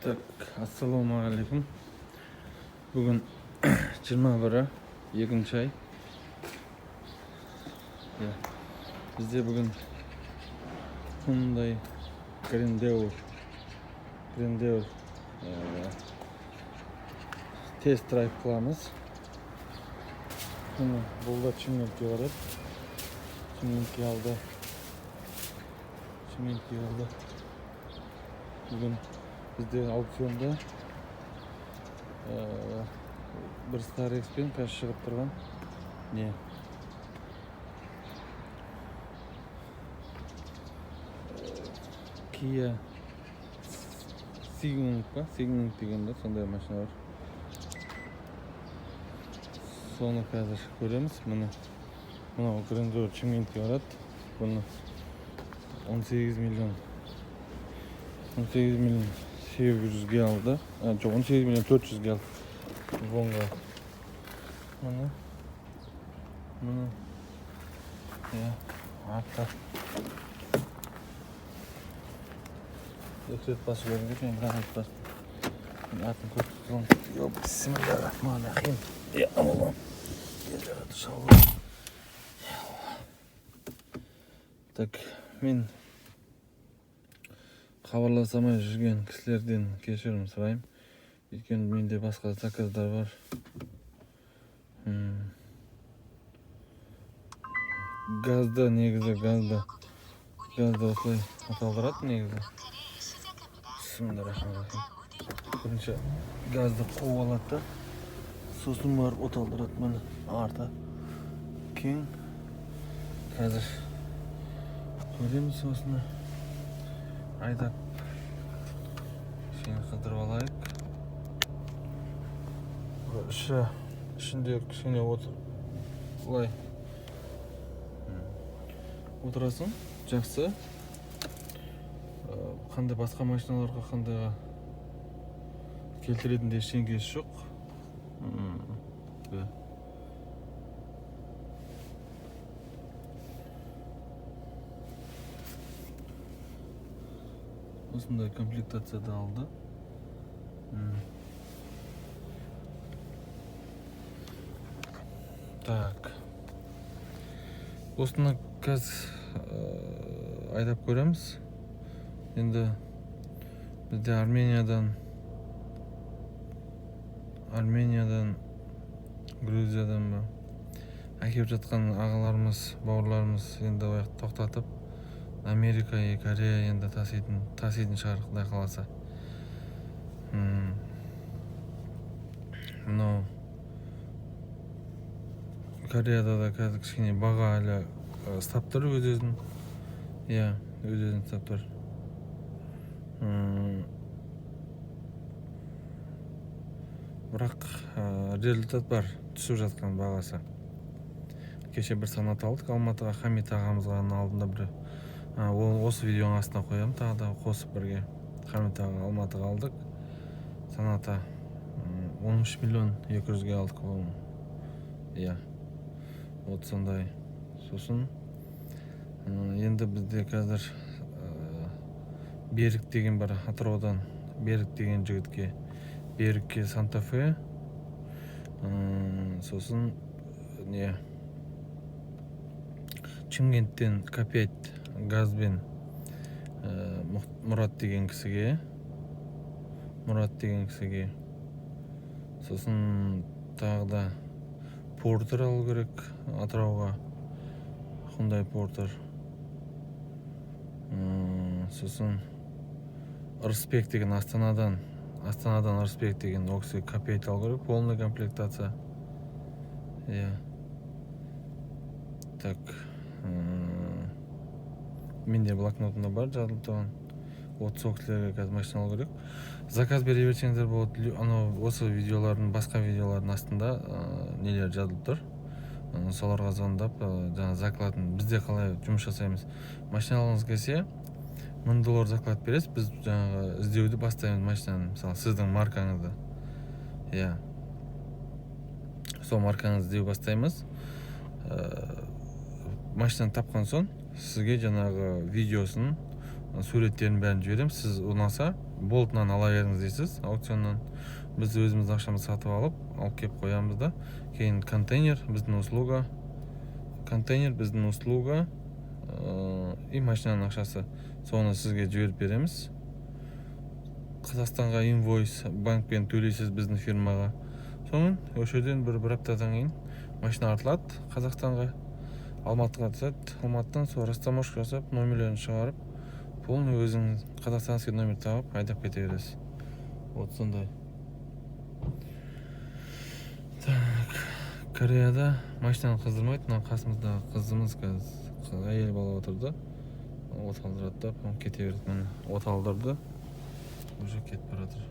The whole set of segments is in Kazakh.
Так, ассалаумағалейкум. Бүгін 21 2-ші ай. Бізде бүгін Hyundai Grandeur тест драйв қыламыз. Бұл да Шымкентке барады. Шымкентке алды. Бүгін бізде аукционда бір Starex пен қазір шығып тұрған не Kia Signing дегенде сондай машина бар. Соны қазір көреміз. Мынау Grandeur Шымкентке барады. Бұны 18 миллион 700-ге алды. 18 миллион 400-ге алды. Вонға. Мұны. Артта. Өксет басып өрінге мен ғанат басып. Атын көріп тұтылым. Бисмиллахиррахманиррахим. Аллах. Елдері шалғы. Так, мен хабарласамай жүрген кісілерден кешірім сұрайым. Өйткені менде басқа заказдар бар. Газда осылай аталдырады негізі. Бисмиллахиррахманиррахим. Бірінші газды қуып алады, сосын барып оталдырады мұны арта. Кейін қазір көреміз осыны. Айдап сені қыдырып алайық. Ішінде кішкене олай отырасың, жақсы. Қандай басқа машиналарға қандайға келтіретінде ештеңесі жоқ. Осындай комплектацияда алды. Так. Осыны қазір айдап көреміз. Енді бізде Армениядан, Грузиядан ба әкеп жатқан ағаларымыз, бауырларымыз енді ояқ тоқтатып Америка, Корея енді таситын шығар, құдай қаласа. Мынау Кореяда да қазір кішкене баға әлі ұстап тұр өз-өзін. Өз-өзін ұстап тұр. Бірақ результат бар, түсіп жатқан бағасы. Кеше бір санат алдық, Алматыға Хамит ағамызға алдында бір. Осы видеоның астына қоям, тағы да қосып бірге. Хамит аға Алматыға алдық. Саната 13 миллион 200-ге алдық. Вот сондай. Сосын енді бізде қазір Берік деген бар, Атыраудан Берік деген жігітке, Берікке Санта-Фе. Сосын Шымкенттен К5 газбен Мұрат деген кісіге. Сосын тағы да Портер алу керек Атырауға. Hyundai Портер. Сосын Ырысбек деген Астанадан Ырысбек деген окси К5 алу керек. Полный комплектация. Так. Менде блокнотында бар жазылып тұрған. Сол кісілерге қазір машина алу керек. Заказ бере берсеңіздер болады. Осы видеолардың, басқа видеолардың астында нелер жазылып тұр. Соларға звондап, жаңа закладын бізде қалай жұмыс жасаймыз. Машина алғыңыз келсе, $1000 заклад бересіз. Біз жаңағы іздеуді бастаймыз машинаны. Мысалы, сіздің маркаңызды. Сол маркаңызды іздеу бастаймыз. Машинаны тапқан соң, сізге жаңағы видеосын суреттерін бәрін жіберемін. Сіз ұнаса болтынан ала беріңіз дейсіз аукционнан. Біз өзіміз ақшамызды сатып алып келіп қоямыз да. Кейін контейнер біздің услуга и машинаның ақшасы. Соны сізге жіберіп береміз. Қазақстанға инвойс банкпен төлейсіз біздің фирмаға. Соның осы жерден бір аптадан кейін машина артылады Қазақстанға. Алматыға түседі. Алматыдан сол растаможка жасап, номерлерін шығарып, пұлын өзің қазақстанский номер тауып айдап кете бересіз. Вот сондай. Так, Кореяда машинаны қыздырмайды. Мына қасымыздағы қызымыз қазір әйел бала отырды. От алдырады да, кете береді. Міне от алдырды. Уже кетіп баратыр.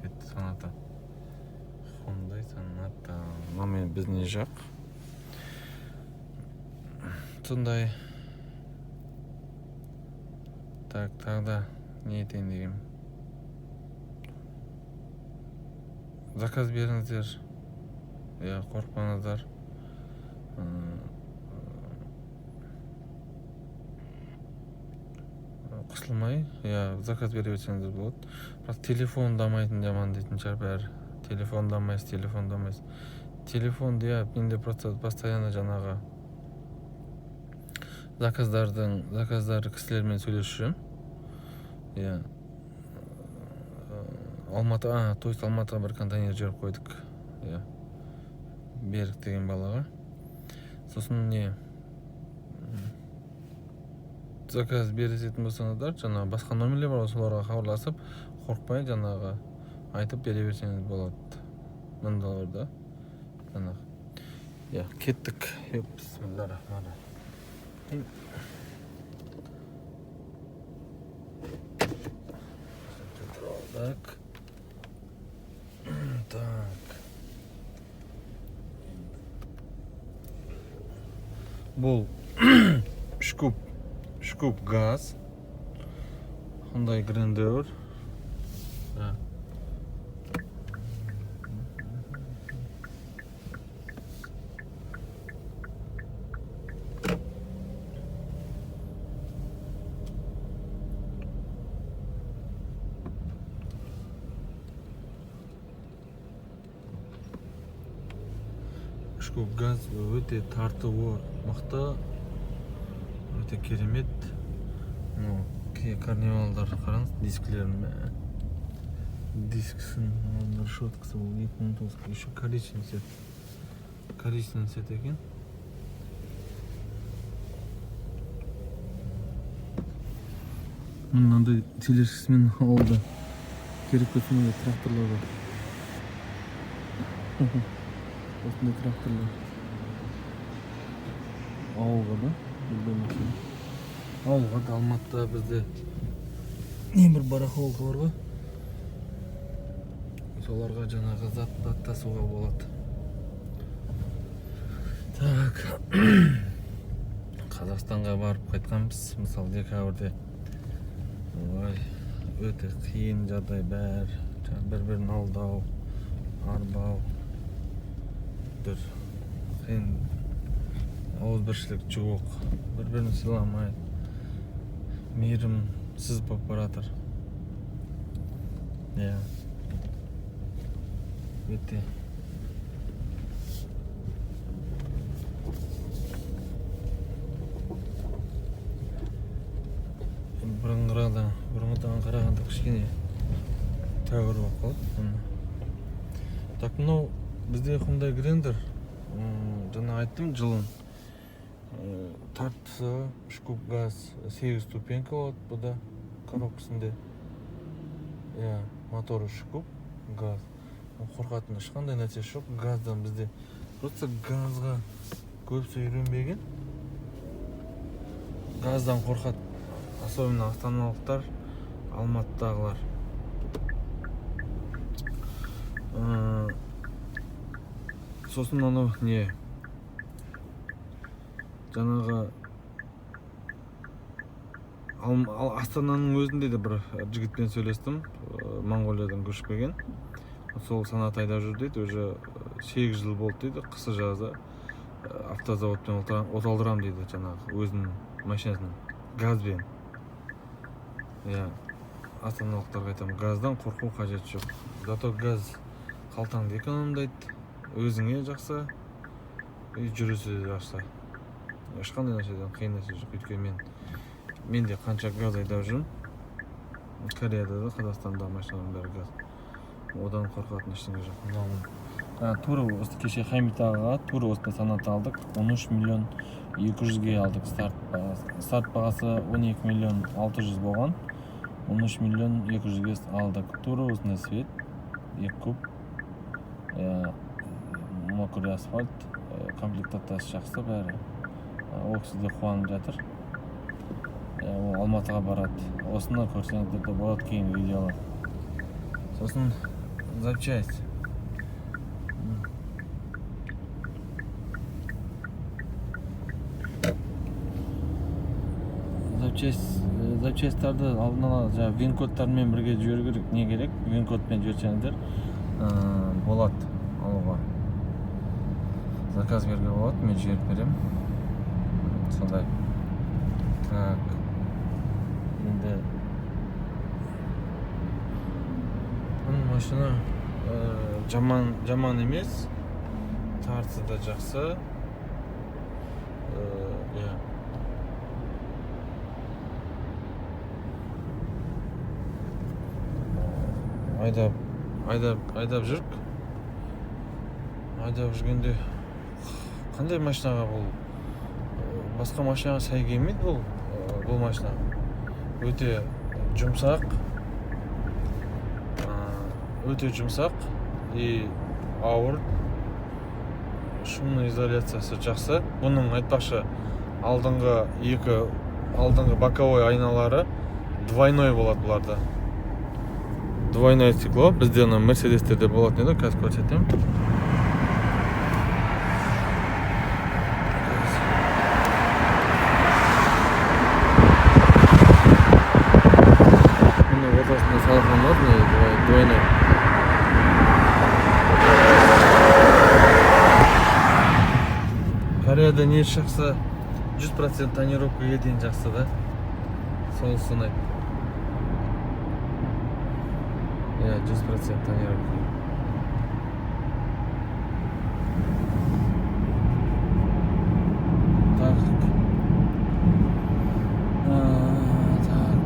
Кетті Соната. Hyundai Sonata. Мына біздің жақ. Сондай. Так, тағда не етейін дегем. Заказ беріңіздер. Қорықпаңыздар. Қысылмай, заказ бере берсеңіздер болады. Бірақ телефондамайтын жаман дейтін шығар бәрі. Телефондамайсыз. Телефонды, менде просто постоянно жаңағы заказдарды кісілермен сөйлесіп жүрем. Алматыға бір контейнер жіберіп қойдық. Берік деген балаға. Сосын заказ бересетін болсаңыздар, жаңағы басқа номерлер бар, соларға хабарласып, қорықпай жаңағы айтып бере берсеңіз болады. Мындалар да. Жаңағы. Кеттік. Бисмиллахиррахманиррахим. Так. Бұл шкуп газ. Hyundai Grandeur. Шкуп газ өте тартуы мықты, өте керемет. Карнивалдар қараңыз, дисклерін. Дискісін, решеткасы бұл 2009, еще коричневый цвет екен. Мынандай тележкесімен ауылда керек көтімінде тракторлар бар. Осындай тракторлар ауылға да, ауылға да Алматыда бізде бір барахолка бар ғой, соларға жаңағы зат тасуға болады. Так, Қазақстанға барып қайтқанбыз, мысалы декабрьде. Өте қиын жағдай бәрі, бір-бірін алдау, арбау, қиын ауызбіршілік жоқ, бір-бірін сыйламайды, мейірімсіз болып баратыр. Өте бұрынғыдан қарағанда кішкене тәуір болып қалды. Так, мынау бізде Hyundai Grandeur, жаңа айттым, жылын тартысы шкуп газ 8 ступенька болады бұда коробкасында. Моторы шкуп газ. Қорқатын ешқандай нәрсе жоқ. Газдан бізде просто газға көбісі үйренбеген. Газдан қорқады. Особенно астаналықтар, Алматыдағылар. Сосын анау жаңағы Астананың өзінде де бір жігітпен сөйлестім, Монғолиядан көшіп келген. Сол Sonata айдап жүр дейді, уже 8 жыл болды дейді, қысы жазы автозаводпен от алдырам дейді, жаңағы өзінің машинасынан. газбен. Ата-аналықтарға айтамын, газдан қорқу қажет жоқ. Зато газ қалтаңды экономдайды, өзіңе жақсы, жүрісі де жақсы. Ешқандай нәрседен қиын нәрсе жоқ. Өйткені мен де қанша газ айдап жүрмін. Кореяда да, Қазақстанда машинаның бәрі газ. Одан қорқатын ештеңе жоқ. Тура осы кеше Хамит ағаға тура осында санат алдық. 13 миллион 200-ге алдық старт бағасы. Старт бағасы 12 миллион 600 болған. 13 миллион 200-ге алдық. Тура осында свет, 2 куб, мокрый асфальт, комплектациясы жақсы бәрі. Оксиде қуанып жатыр. Ол Алматыға барады. Осыны көрсеңіздер де болады кейін видеолар. Сосын запчасть. Запчастьтарды алдын ала вин-кодтармен бірге жіберу керек. Не керек? Вин-кодпен жіберсеңіздер болады алуға. Заказ беруге болады, мен жіберіп беремін. Сондай. Так. Енді машина жаман емес, тартысы да жақсы. Айдап жүрік. Айдап жүргенде қандай машинаға бұл? Басқа машинаға сай келмейді бұл машина. Өте жұмсақ. И ауыр. Шумный изоляциясы жақсы. Бұның айтпақшы алдыңғы боковой айналары двойной болады бұларда. Двойное стекло. Бізде Мерседестерде болатын еді, қазір көрсетемін. Бұны ортасында салған болады, двойной. Кореяда не жақсы, 100% тонировкаға дейін жақсы да. Сол сынайды. 100% тонировка. Так.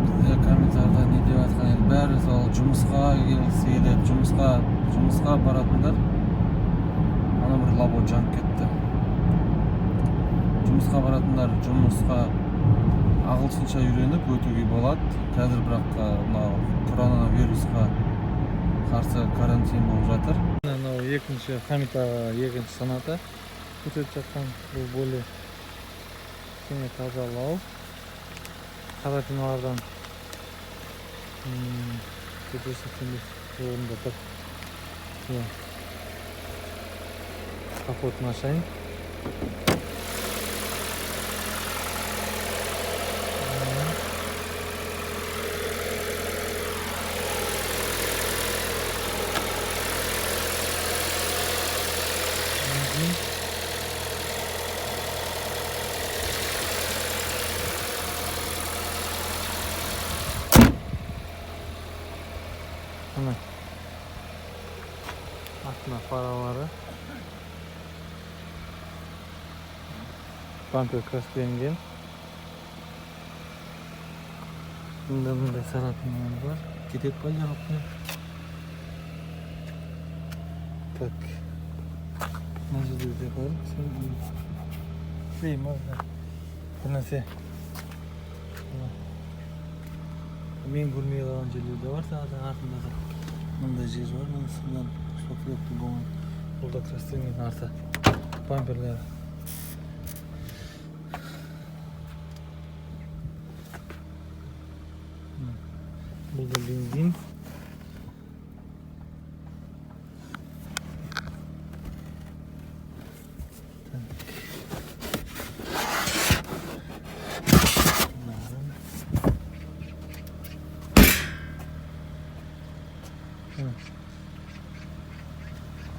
Бізде комментарда не деп жатқан еді? Бәрі сол жұмысқа келгісі келеді, жұмысқа баратындар. Ана бір лабо жанып кетті. Жұмысқа баратындар жұмысқа ағылшынша үйреніп өтуге болады. Қазір бірақ коронавирусқа қарсы карантин болып жатыр. Анау екінші Хамит аға екінші санаты өтіп жатқан бұл бөле кене тазалау. Қара пеналардан орында тұр. Капотын ашайын. Астына фаралары. Бампер краскеленген. Мындай сарапиналар бар. Кетет па жарапны? Так. Мына жерде де бар. Можно. Bir нәрсе. Мен көрмей қалған жерлерде бар, сағадан артында да мындай жер бар, мынысынан шофлёкты болған. Бұл да краскеленген арты бамперлері. Бұл да бензин.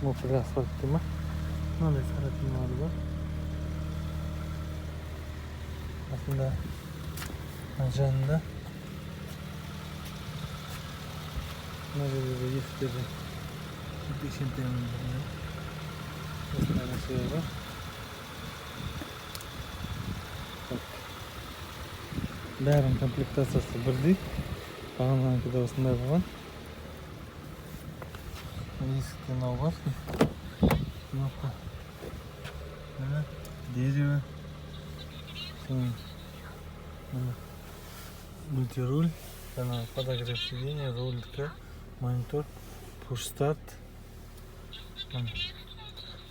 Mokri asfalt değil mi? Maalesef sarı var. Aslında жанында мына жерде де есіктерде кішкентаймен осындай нәрселер бар. Бәрінің комплектациясы бірдей. Бағанағыныкіде осындай болған. Есікте мынау бар. Кнопка. Мына дерево. Мультируль. Подогрев сиденья, рулька, монитор, пуш-старт.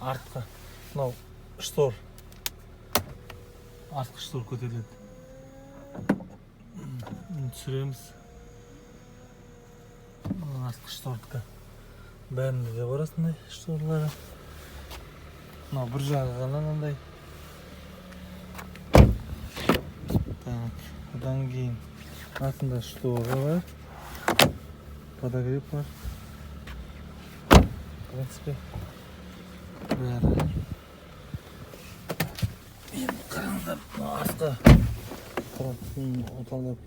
Артқы. Мынау штор. Артқы штор көтеріледі. Түсіреміз. Артқы штордікі. Бәрінде де бар осындай шторлары. Мынау бір жағы ғана мынандай. Так, одан кейін артында шторы бар. Подогрев бар. В принципе, бәрі. Енді қараңыздар, артқы оталдап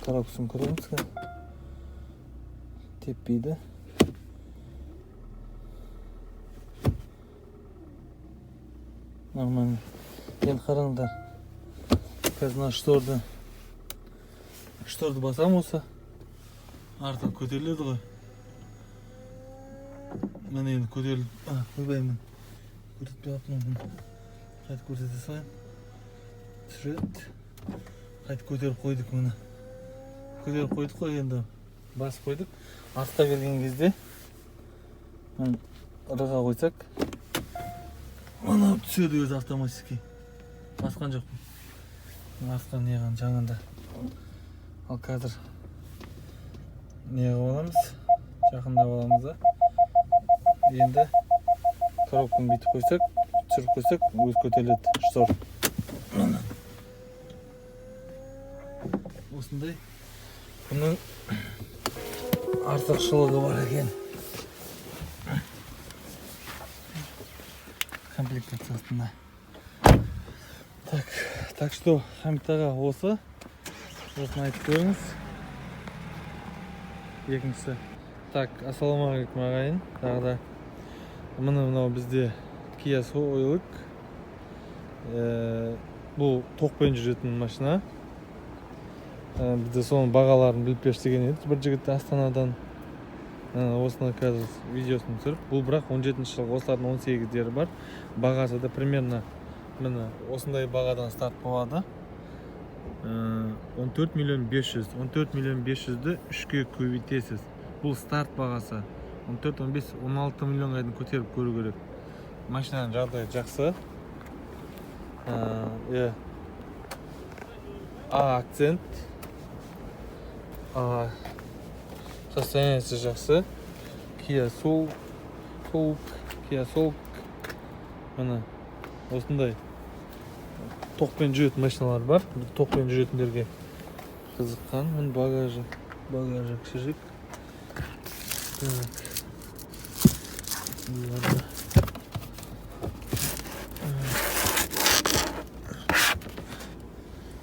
коробкасын көреміз. Теппейді. Нормально. Енді қараңыздар. Қазір мына шторды басам осы. Арты көтеріледі ғой. Мен енді көтеріліп, қойбаймын. Көрсетпей аппын. Қайтып көрсете салайын. Түсіреді. Қайтып көтеріп қойдық мұны. Көтеріп қойдық қой енді. Басып қойдық. Артқа келген кезде ырыға қойсақ, ана түседі өзі автоматически. Басқан жоқпын. Артқа неған жаңында. Ал қазір неғып аламыз? Жақындап аламыз да. Енді коробканы бүйтіп қойсақ, түсіріп қойсақ, өз көтеріледі штор. Осындай. Бұның артықшылығы бар екен. Комплектациясында. Так что Хамит аға осы. Осыны айтып көріңіз. Екіншісі. Так, ассалаумағалейкум ағайын. Тағы да мынау бізде Kia Soul. Бұл тоқпен жүретін машина. Бізде соның бағаларын біліп берші деген еді. Бір жігіт Астанадан осыны қазір видеосын түсіріп. Бұл бірақ 17-ші жылғы, осылардың 18-дері бар. Бағасы да примерно міне осындай бағадан старт болады. 14 миллион 500. 14 миллион 500-ді 3-ке көбейтесіз. Бұл старт бағасы. 14, 15, 16 миллионға дейін көтеріп көру керек. Машинаның жағдайы жақсы. Акцент. Состояниесі жақсы. Kia Soul. Kia Soul. Мына осындай тоқпен жүретін машиналар бар. Тоқпен жүретіндерге қызыққан. Мына багажы кішірек.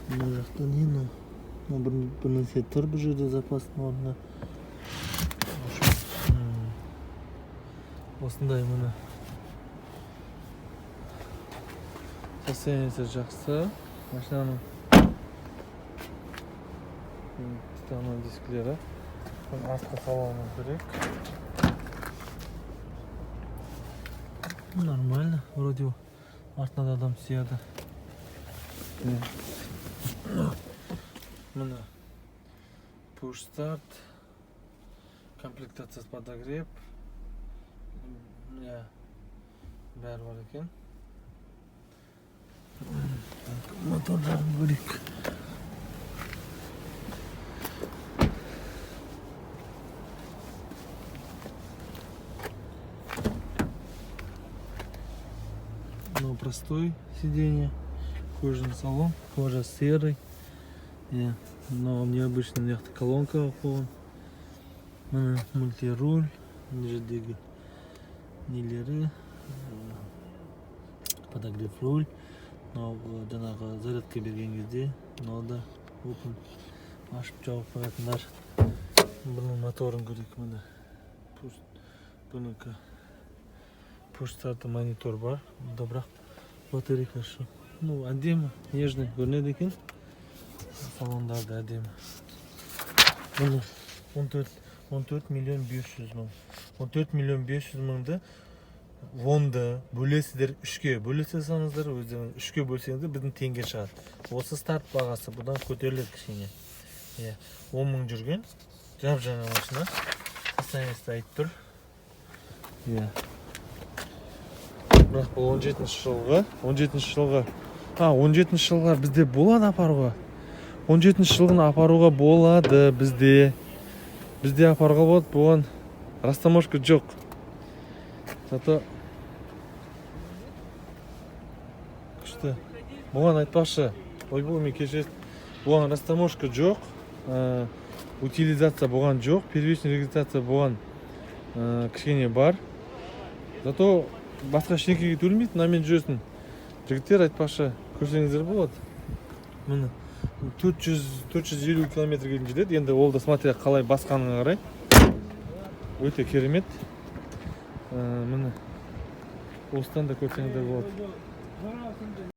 Мына жақта не мынау? Бір нәрсе тұр бұл жерде запастың орнында. Осындай мына состояниесі жақсы. Машинаның титановый дисклері. Артқы салоны керек. Нормально, вроде артына да адам сияды. Мына push start, комплектациясы подогрев. Бәрі бар екен. Мотор жағын көрейік. Но простой сиденье, кожаный салон, кожа серый. Но необычный колонка қойған. Мультируль, жердегі нелері, подогрев руль. Жаңағы зарядка берген кезде, мынау да open ашып жауып қоятындар. Бұның моторын көрейік міне. Бұнікі push start монитор бар. Бұнда бірақ батарейка шу. Ну, әдемі, нежный көрінеді екен. Салондарды әдемі. Бұны 14 миллион 500 мың. 14 миллион 500 мыңды вонды бөлесіздер 3-ке бөлесеңіздер, өздеріңіз 3-ке бөлсеңіздер біздің теңге шығады. Осы старт бағасы бұдан көтеріледі кішкене. 10 мың жүрген, жап-жаңа машина. Состояниесі айтып тұр. Бірақ бұл 17-ші жылғы. 17-ші жылға бізде болады апаруға. 17-ші жылғын апаруға болады бізде. Бізде апаруға болады, бұған растаможка жоқ. Зато күшті. Бұған айтпақшы, ойбол мен кешет. Бұған растаможка жоқ, утилизация бұған жоқ, первичный регистрация бұған кішкене бар. Зато басқа шенекеге төлмейді, намен жүресін. Жігіттер айтпақшы, көрсеңіздер болады. Міне 450 километрге жетеді. Енді ол да смотря қалай басқанына қарай. Өте керемет. Міне осыдан да көрсеңіздер болады.